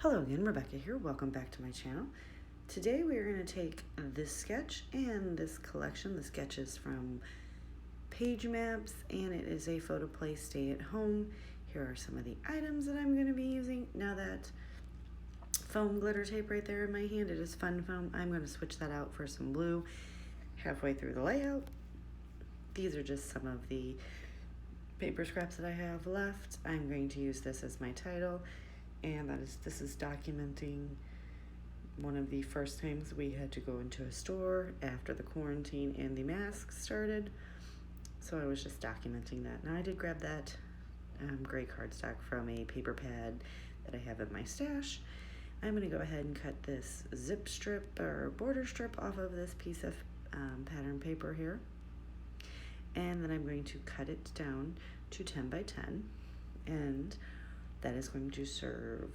Hello again, Rebecca here. Welcome back to my channel. Today we are going to take this sketch and this collection. The sketch is from Page Maps and it is a photo play stay at home. Here are some of the items that I'm going to be using. Now that foam glitter tape right there in my hand, it is Fun Foam. I'm going to switch that out for some blue halfway through the layout. These are just some of the paper scraps that I have left. I'm going to use this as my title. And this is documenting one of the first times we had to go into a store after the quarantine and the masks started. So I was just documenting that. Now I did grab that gray cardstock from a paper pad that I have in my stash. I'm going to go ahead and cut this zip strip or border strip off of this piece of pattern paper here. And then I'm going to cut it down to 10 by 10. And that is going to serve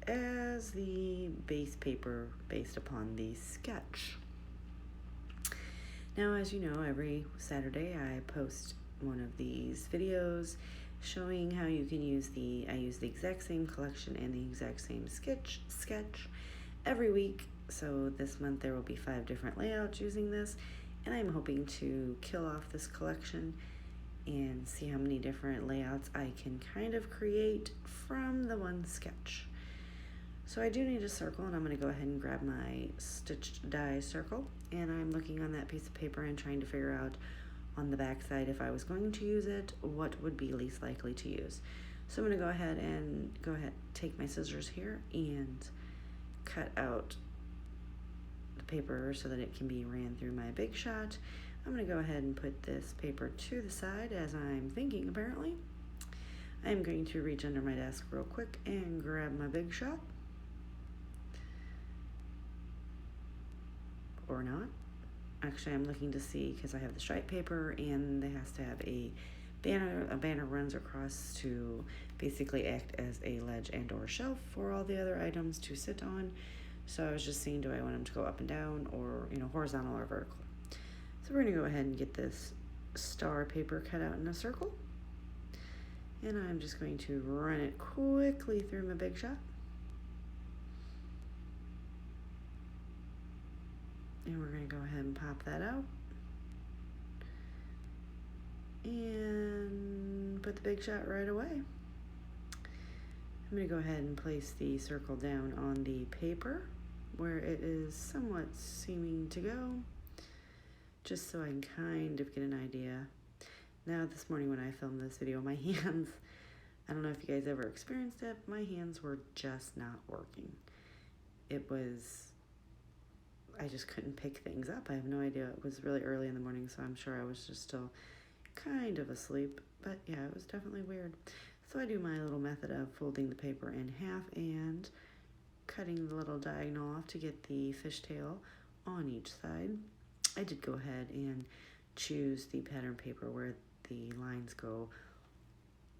as the base paper based upon the sketch. Now, as you know, every Saturday I post one of these videos showing how you can use I use the exact same collection and the exact same sketch every week. So this month there will be 5 different layouts using this, and I'm hoping to kill off this collection and see how many different layouts I can kind of create from the one sketch. So I do need a circle, and I'm going to go ahead and grab my stitched die circle, and I'm looking on that piece of paper and trying to figure out on the back side, if I was going to use it, what would be least likely to use. So I'm going to go ahead take my scissors here and cut out the paper so that it can be ran through my Big Shot. I'm going to go ahead and put this paper to the side as I'm thinking, apparently. I'm going to reach under my desk real quick and grab my Big Shot. Or not. Actually, I'm looking to see because I have the stripe paper and it has to have a banner. A banner runs across to basically act as a ledge and or shelf for all the other items to sit on. So I was just seeing, do I want them to go up and down or, horizontal or vertical? So we're going to go ahead and get this star paper cut out in a circle. And I'm just going to run it quickly through my Big Shot. And we're going to go ahead and pop that out. And put the Big Shot right away. I'm going to go ahead and place the circle down on the paper where it is somewhat seeming to go, just so I can kind of get an idea. Now, this morning when I filmed this video, my hands, I don't know if you guys ever experienced it, my hands were just not working. I just couldn't pick things up. I have no idea. It was really early in the morning, so I'm sure I was just still kind of asleep. But yeah, it was definitely weird. So I do my little method of folding the paper in half and cutting the little diagonal off to get the fishtail on each side. I did go ahead and choose the pattern paper where the lines go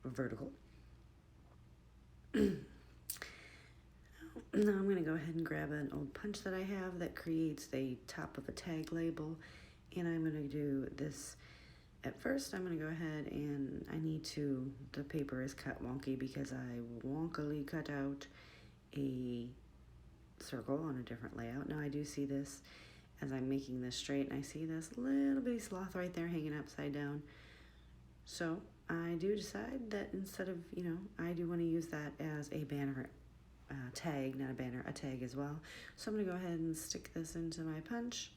vertical. Now I'm going to go ahead and grab an old punch that I have that creates the top of a tag label, and I'm going to do this. At first, I'm going to go ahead and the paper is cut wonky because I wonkily cut out a circle on a different layout. Now I do see this as I'm making this straight, and I see this little bitty sloth right there hanging upside down. So I do decide that instead of, I do want to use that as a banner tag, not a banner, a tag as well. So I'm going to go ahead and stick this into my punch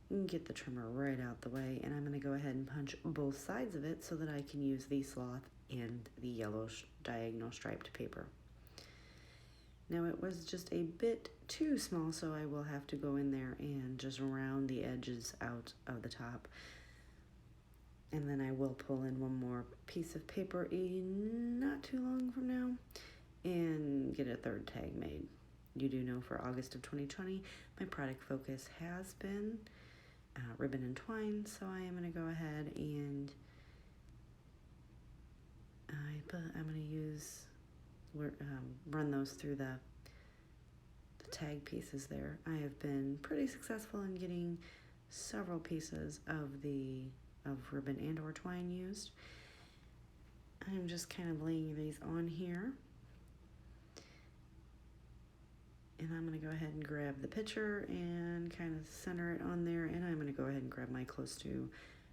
and get the trimmer right out the way, and I'm going to go ahead and punch both sides of it so that I can use the sloth and the yellow diagonal striped paper. Now it was just a bit too small, so I will have to go in there and just round the edges out of the top. And then I will pull in one more piece of paper not too long from now and get a third tag made. You do know for August of 2020, my product focus has been ribbon and twine, so I am going to go ahead and I'm going to run those through the tag pieces there. I have been pretty successful in getting several pieces of ribbon and or twine used. I'm just kind of laying these on here And I'm going to go ahead and grab the picture and kind of center it on there. And I'm going to go ahead and grab my close to,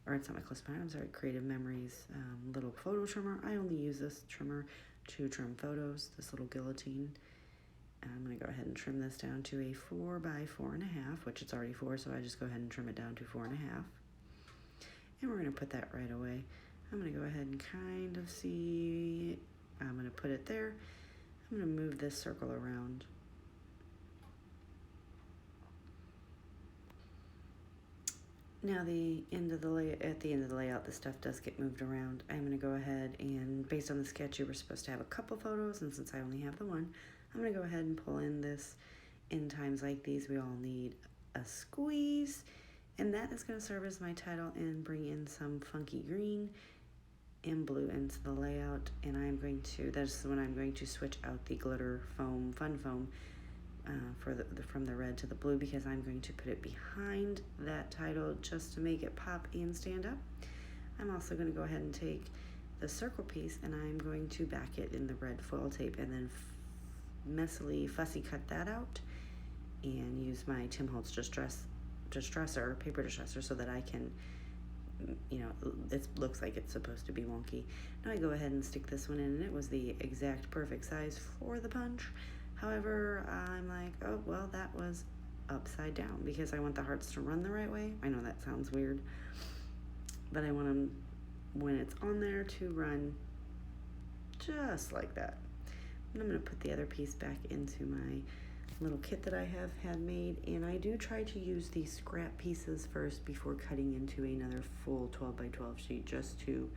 or it's not my close to, I'm sorry, Creative Memories little photo trimmer. I only use this trimmer to trim photos, this little guillotine. And I'm going to go ahead and trim this down to a 4 by 4.5, which it's already 4, so I just go ahead and trim it down to 4.5. And we're going to put that right away. I'm going to go ahead and kind of see, I'm going to put it there. I'm going to move this circle around. Now at the end of the layout, the stuff does get moved around. I'm going to go ahead and, based on the sketch, you were supposed to have a couple photos, and since I only have the one, I'm going to go ahead and pull in this. In times like these, we all need a squeeze, and that is going to serve as my title and bring in some funky green and blue into the layout. And I'm going to, that's when I'm going to switch out the glitter foam, fun foam, from the red to the blue, because I'm going to put it behind that title just to make it pop and stand up. I'm also going to go ahead and take the circle piece and I'm going to back it in the red foil tape and then messily fussy cut that out and use my Tim Holtz paper distresser, so that I can, you know, it looks like it's supposed to be wonky. Now I go ahead and stick this one in, and it was the exact perfect size for the punch. However, I'm like, oh, well, that was upside down because I want the hearts to run the right way. I know that sounds weird, but I want them, when it's on there, to run just like that. And I'm going to put the other piece back into my little kit that I have had made, and I do try to use these scrap pieces first before cutting into another full 12 by 12 sheet, just to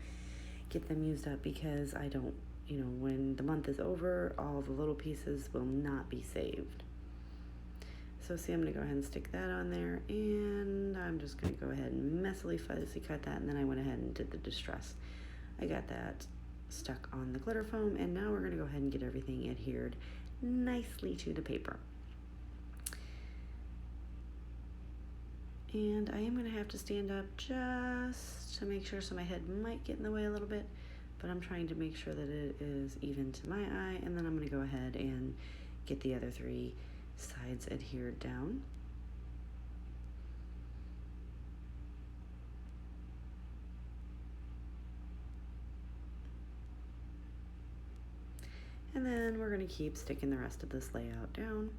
get them used up, because I don't, you know, when the month is over, all the little pieces will not be saved. So see, I'm going to go ahead and stick that on there, and I'm just going to go ahead and messily fussy cut that, and then I went ahead and did the distress. I got that stuck on the glitter foam, and now we're going to go ahead and get everything adhered nicely to the paper. And I am going to have to stand up just to make sure, so my head might get in the way a little bit, but I'm trying to make sure that it is even to my eye, and then I'm going to go ahead and get the other 3 sides adhered down. And then we're going to keep sticking the rest of this layout down.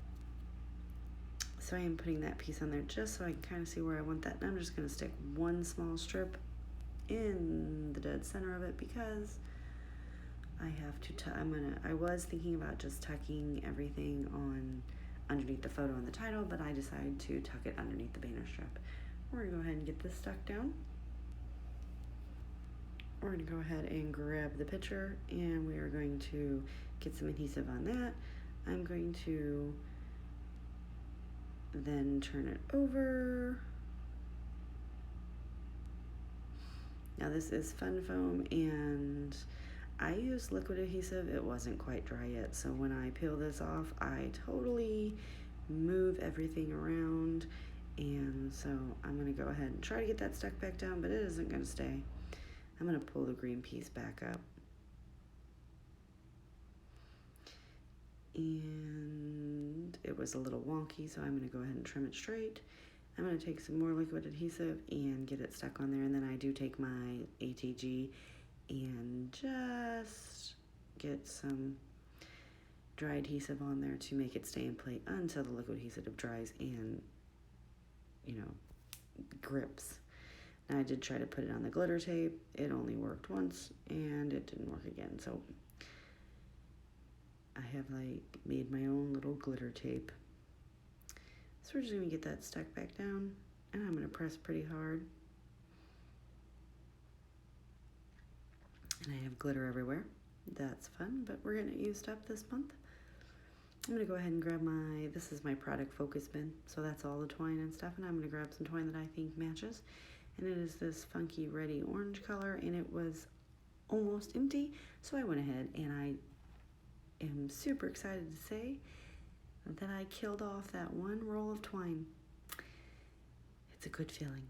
So I am putting that piece on there just so I can kind of see where I want that. And I'm just going to stick one small strip in the dead center of it, because I have to, I was thinking about just tucking everything on underneath the photo and the title, but I decided to tuck it underneath the banner strip. We're going to go ahead and get this stuck down. We're going to go ahead and grab the picture, and we are going to get some adhesive on that. I'm going to then turn it over. Now this is fun foam, and I used liquid adhesive. It wasn't quite dry yet, so when I peel this off, I totally move everything around, and so I'm going to go ahead and try to get that stuck back down, but it isn't going to stay. I'm going to pull the green piece back up, and it was a little wonky, so I'm going to go ahead and trim it straight. I'm going to take some more liquid adhesive and get it stuck on there, and then I do take my ATG and just get some dry adhesive on there to make it stay in place until the liquid adhesive dries and, you know, grips. Now I did try to put it on the glitter tape. It only worked once and it didn't work again. So I have like made my own little glitter tape. So we're just gonna get that stuck back down, and I'm gonna press pretty hard. And I have glitter everywhere. That's fun, but we're getting it used up this month. I'm gonna go ahead and grab this is my product focus bin. So that's all the twine and stuff, and I'm gonna grab some twine that I think matches. And it is this funky reddy orange color, and it was almost empty. So I went ahead, and I am super excited to say that I killed off that one roll of twine. It's a good feeling.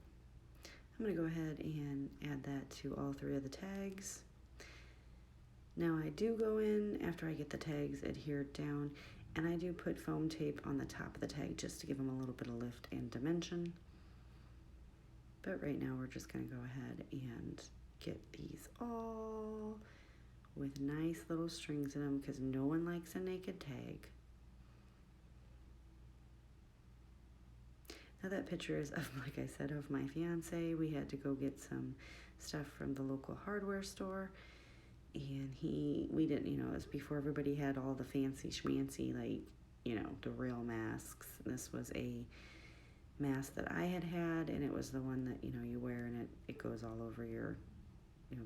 I'm gonna go ahead and add that to all 3 of the tags. Now I do go in after I get the tags adhered down, And I do put foam tape on the top of the tag just to give them a little bit of lift and dimension. But right now we're just going to go ahead and get these all with nice little strings in them because no one likes a naked tag. Now that picture is of, like I said, of my fiance. We had to go get some stuff from the local hardware store. And we didn't, it was before everybody had all the fancy schmancy, like, the real masks. This was a mask that I had, and it was the one that, you wear and it goes all over your,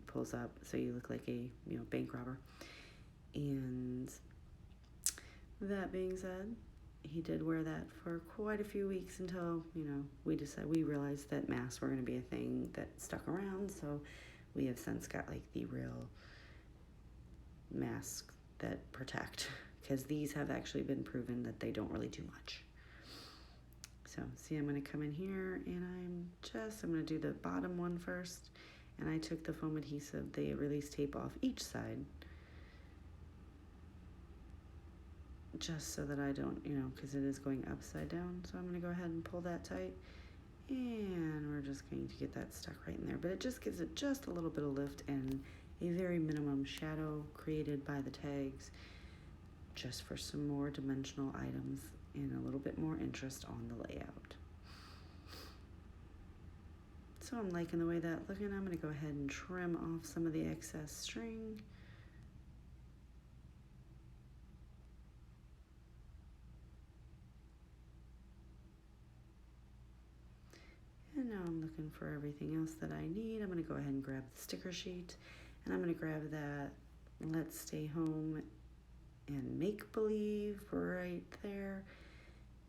pulls up so you look like a, bank robber. And that being said, he did wear that for quite a few weeks until, we realized that masks were going to be a thing that stuck around. So we have since got like the real masks that protect, because these have actually been proven that they don't really do much. So see, I'm going to come in here and I'm going to do the bottom one first. And I took the foam adhesive, the release tape off each side, just so that I don't, because it is going upside down. So I'm going to go ahead and pull that tight. And we're just going to get that stuck right in there. But it just gives it just a little bit of lift and a very minimum shadow created by the tags, just for some more dimensional items and a little bit more interest on the layout. So I'm liking the way that's looking. I'm going to go ahead and trim off some of the excess string. And now I'm looking for everything else that I need. I'm going to go ahead and grab the sticker sheet, and I'm going to grab that Let's Stay Home and Make Believe right there.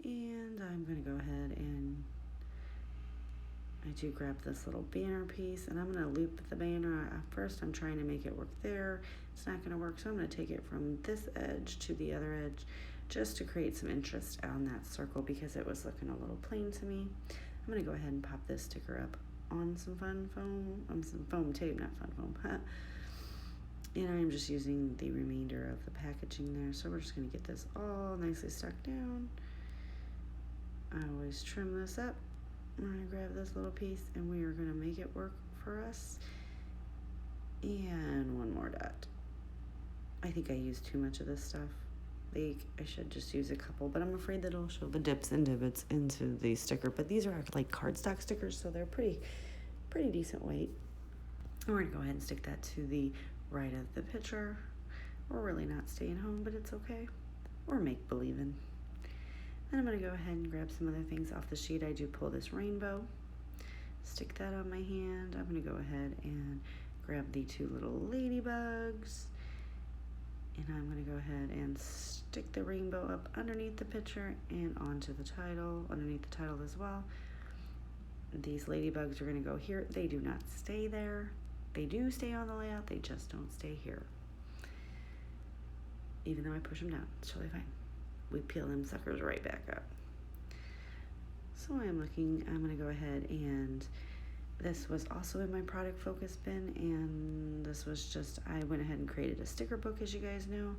And I'm going to go ahead and I do grab this little banner piece, and I'm going to loop the banner. First, I'm trying to make it work there. It's not going to work, so I'm going to take it from this edge to the other edge just to create some interest on that circle because it was looking a little plain to me. I'm going to go ahead and pop this sticker up on some some foam tape, not fun foam. And I'm just using the remainder of the packaging there. So we're just going to get this all nicely stuck down. I always trim this up. I'm going to grab this little piece and we are going to make it work for us. And one more dot. I think I used too much of this stuff. I should just use a couple, but I'm afraid that it'll show the dips and divots into the sticker. But these are like cardstock stickers, so they're pretty decent weight. We're going to go ahead and stick that to the right of the picture. We're really not staying home, but it's okay. We're make-believing. Then I'm going to go ahead and grab some other things off the sheet. I do pull this rainbow, stick that on my hand. I'm going to go ahead and grab the two little ladybugs, and I'm going to go ahead and stick the rainbow up underneath the picture and onto the title, underneath the title as well. These ladybugs are going to go here. They do not stay there. They do stay on the layout. They just don't stay here. Even though I push them down, it's totally fine. We peel them suckers right back up. So I'm going to go ahead and this was also in my product focus bin, and this was just, I went ahead and created a sticker book, as you guys know,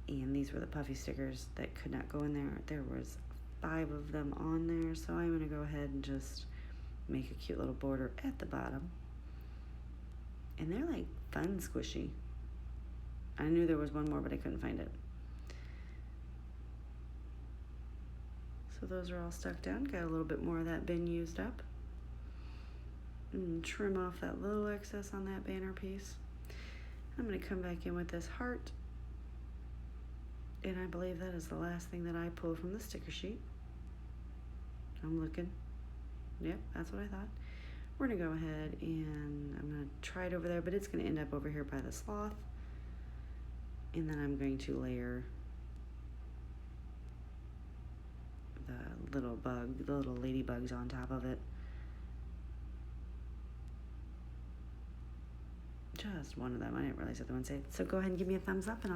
and these were the puffy stickers that could not go in there. There was 5 of them on there, so I'm going to go ahead and just make a cute little border at the bottom. And they're like fun squishy. I knew there was one more, but I couldn't find it. So those are all stuck down. Got a little bit more of that bin used up. And trim off that little excess on that banner piece. I'm going to come back in with this heart. And I believe that is the last thing that I pulled from the sticker sheet. I'm looking. Yep, that's what I thought. We're going to go ahead and I'm going to try it over there, but it's going to end up over here by the sloth. And then I'm going to layer the little ladybugs on top of it. Just one of them. I didn't realize the other one said. So go ahead and give me a thumbs up and I'll